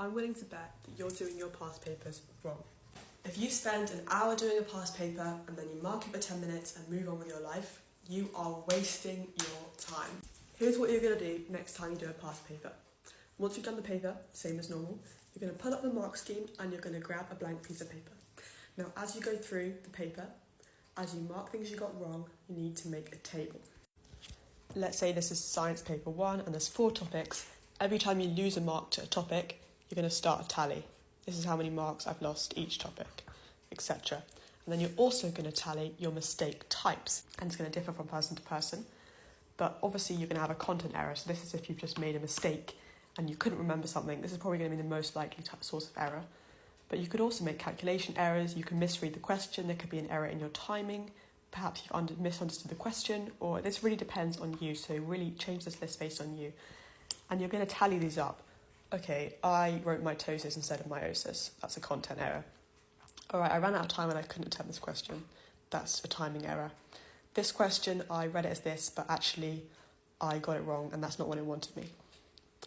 I'm willing to bet that you're doing your past papers wrong. If you spend an hour doing a past paper and then you mark it for 10 minutes and move on with your life, you are wasting your time. Here's what you're going to do next time you do a past paper. Once you've done the paper, same as normal, you're going to pull up the mark scheme and you're going to grab a blank piece of paper. Now, as you go through the paper, as you mark things you got wrong, you need to make a table. Let's say this is science paper 1 and there's 4 topics. Every time you lose a mark to a topic, you're going to start a tally. This is how many marks I've lost each topic, etc. And then you're also going to tally your mistake types, and it's going to differ from person to person. But obviously you're going to have a content error, so this is if you've just made a mistake and you couldn't remember something. This is probably going to be the most likely source of error. But you could also make calculation errors, you can misread the question, there could be an error in your timing, perhaps you've misunderstood the question, or this really depends on you, so really change this list based on you. And you're going to tally these up. Okay, I wrote mitosis instead of meiosis. That's a content error. All right, I ran out of time and I couldn't attempt this question. That's a timing error. This question, I read it as this, but actually I got it wrong and that's not what it wanted me.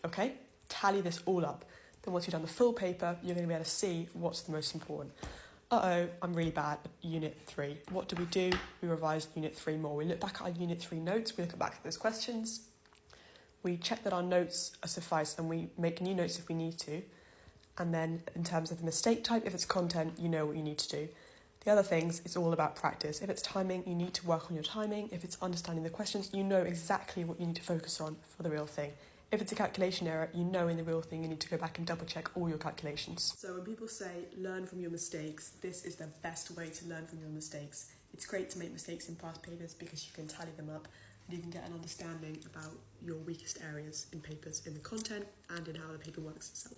Okay, tally this all up. Then once you've done the full paper, you're going to be able to see what's the most important. I'm really bad at Unit 3. What do? We revise Unit 3 more. We look back at our Unit 3 notes, we look back at those questions, we check that our notes are suffice and we make new notes if we need to. And then in terms of the mistake type, if it's content, you know what you need to do. The other things, it's all about practice. If it's timing, you need to work on your timing. If it's understanding the questions, you know exactly what you need to focus on for the real thing. If it's a calculation error, you know in the real thing you need to go back and double check all your calculations. So when people say learn from your mistakes, this is the best way to learn from your mistakes. It's great to make mistakes in past papers because you can tally them up and you can get an understanding about your weakest areas in papers, in the content and in how the paper works itself.